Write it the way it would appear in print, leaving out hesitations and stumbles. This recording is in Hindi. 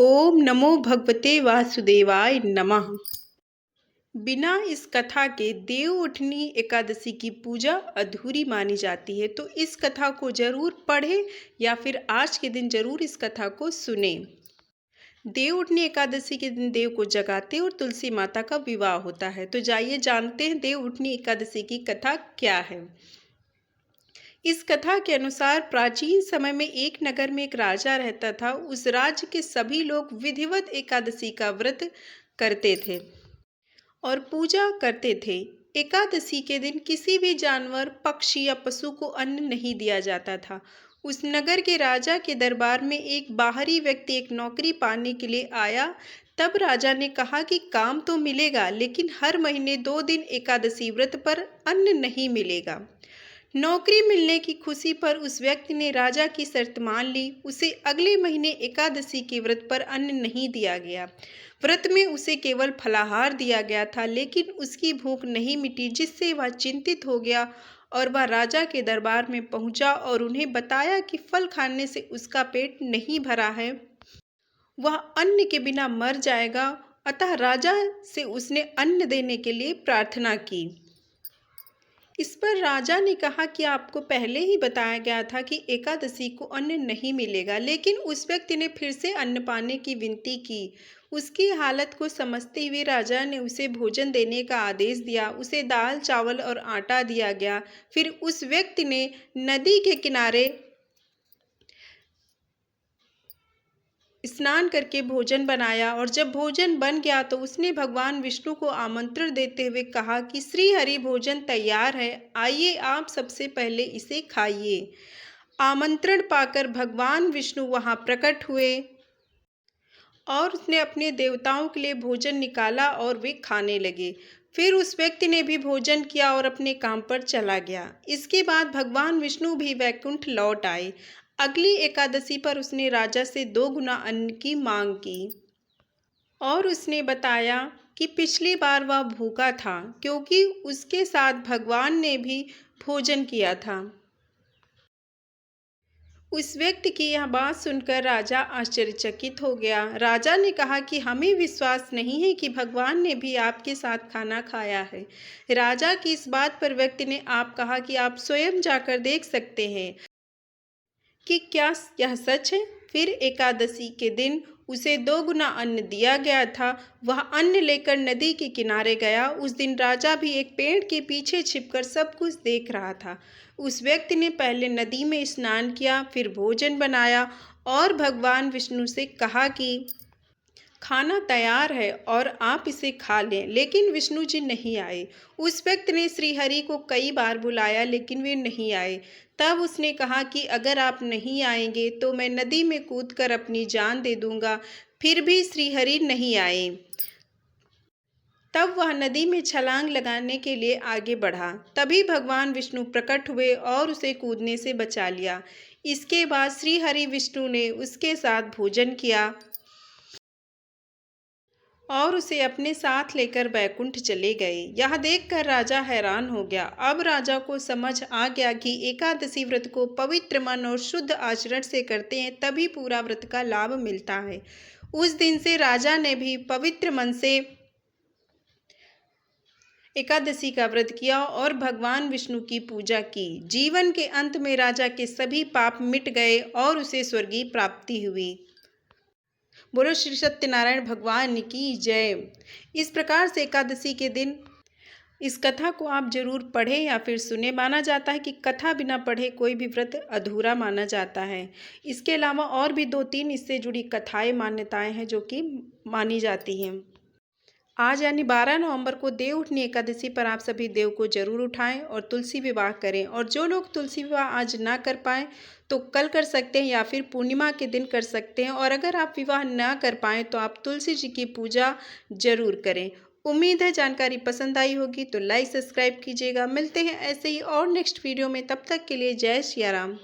ओम नमो भगवते वासुदेवाय नमः। बिना इस कथा के देवउठनी एकादशी की पूजा अधूरी मानी जाती है, तो इस कथा को जरूर पढ़ें या फिर आज के दिन जरूर इस कथा को सुने। देवउठनी एकादशी के दिन देव को जगाते और तुलसी माता का विवाह होता है। तो जाइए जानते हैं देवउठनी एकादशी की कथा क्या है। इस कथा के अनुसार प्राचीन समय में एक नगर में एक राजा रहता था। उस राज्य के सभी लोग विधिवत एकादशी का व्रत करते थे और पूजा करते थे। एकादशी के दिन किसी भी जानवर, पक्षी या पशु को अन्न नहीं दिया जाता था। उस नगर के राजा के दरबार में एक बाहरी व्यक्ति एक नौकरी पाने के लिए आया। तब राजा ने कहा कि काम तो मिलेगा, लेकिन हर महीने 2 दिन एकादशी व्रत पर अन्न नहीं मिलेगा। नौकरी मिलने की खुशी पर उस व्यक्ति ने राजा की शर्त मान ली। उसे अगले महीने एकादशी के व्रत पर अन्न नहीं दिया गया। व्रत में उसे केवल फलाहार दिया गया था, लेकिन उसकी भूख नहीं मिटी, जिससे वह चिंतित हो गया और वह राजा के दरबार में पहुंचा और उन्हें बताया कि फल खाने से उसका पेट नहीं भरा है, वह अन्न के बिना मर जाएगा। अतः राजा से उसने अन्न देने के लिए प्रार्थना की। इस पर राजा ने कहा कि आपको पहले ही बताया गया था कि एकादशी को अन्न नहीं मिलेगा, लेकिन उस व्यक्ति ने फिर से अन्न पाने की विनती की। उसकी हालत को समझते हुए राजा ने उसे भोजन देने का आदेश दिया। उसे दाल, चावल और आटा दिया गया। फिर उस व्यक्ति ने नदी के किनारे स्नान करके भोजन बनाया और जब भोजन बन गया तो उसने भगवान विष्णु को आमंत्रण देते हुए कहा कि श्री हरि भोजन तैयार है, आइए आप सबसे पहले इसे खाइए। आमंत्रण पाकर भगवान विष्णु वहां प्रकट हुए और उसने अपने देवताओं के लिए भोजन निकाला और वे खाने लगे। फिर उस व्यक्ति ने भी भोजन किया और अपने काम पर चला गया। इसके बाद भगवान विष्णु भी वैकुंठ लौट आए। अगली एकादशी पर उसने राजा से 2 गुना अन्न की मांग की और उसने बताया कि पिछली बार वह भूखा था, क्योंकि उसके साथ भगवान ने भी भोजन किया था। उस व्यक्ति की यह बात सुनकर राजा आश्चर्यचकित हो गया। राजा ने कहा कि हमें विश्वास नहीं है कि भगवान ने भी आपके साथ खाना खाया है। राजा की इस बात पर व्यक्ति ने आप कहा कि आप स्वयं जाकर देख सकते हैं कि क्या यह सच है। फिर एकादशी के दिन उसे 2 गुना अन्न दिया गया था। वह अन्न लेकर नदी के किनारे गया। उस दिन राजा भी एक पेड़ के पीछे छिपकर सब कुछ देख रहा था। उस व्यक्ति ने पहले नदी में स्नान किया, फिर भोजन बनाया और भगवान विष्णु से कहा कि खाना तैयार है और आप इसे खा लें, लेकिन विष्णु जी नहीं आए। उस व्यक्ति ने श्री हरि को कई बार बुलाया, लेकिन वे नहीं आए। तब उसने कहा कि अगर आप नहीं आएंगे तो मैं नदी में कूदकर अपनी जान दे दूंगा। फिर भी श्री हरि नहीं आए। तब वह नदी में छलांग लगाने के लिए आगे बढ़ा। तभी भगवान विष्णु प्रकट हुए और उसे कूदने से बचा लिया। इसके बाद श्री हरि विष्णु ने उसके साथ भोजन किया और उसे अपने साथ लेकर बैकुंठ चले गए। यह देखकर राजा हैरान हो गया। अब राजा को समझ आ गया कि एकादशी व्रत को पवित्र मन और शुद्ध आचरण से करते हैं, तभी पूरा व्रत का लाभ मिलता है। उस दिन से राजा ने भी पवित्र मन से एकादशी का व्रत किया और भगवान विष्णु की पूजा की। जीवन के अंत में राजा के सभी पाप मिट गए और उसे स्वर्गीय प्राप्ति हुई। बोलो श्री सत्यनारायण भगवान की जय। इस प्रकार से एकादशी के दिन इस कथा को आप जरूर पढ़ें या फिर सुने। माना जाता है कि कथा बिना पढ़े कोई भी व्रत अधूरा माना जाता है। इसके अलावा और भी 2-3 इससे जुड़ी कथाएं, मान्यताएं हैं जो कि मानी जाती हैं। आज यानी 12 नवंबर को देवउठनी एकादशी पर आप सभी देव को जरूर उठाएं और तुलसी विवाह करें। और जो लोग तुलसी विवाह आज ना कर पाएँ तो कल कर सकते हैं या फिर पूर्णिमा के दिन कर सकते हैं। और अगर आप विवाह ना कर पाएँ तो आप तुलसी जी की पूजा जरूर करें। उम्मीद है जानकारी पसंद आई होगी, तो लाइक सब्सक्राइब कीजिएगा। मिलते हैं ऐसे ही और नेक्स्ट वीडियो में। तब तक के लिए जय सिया राम।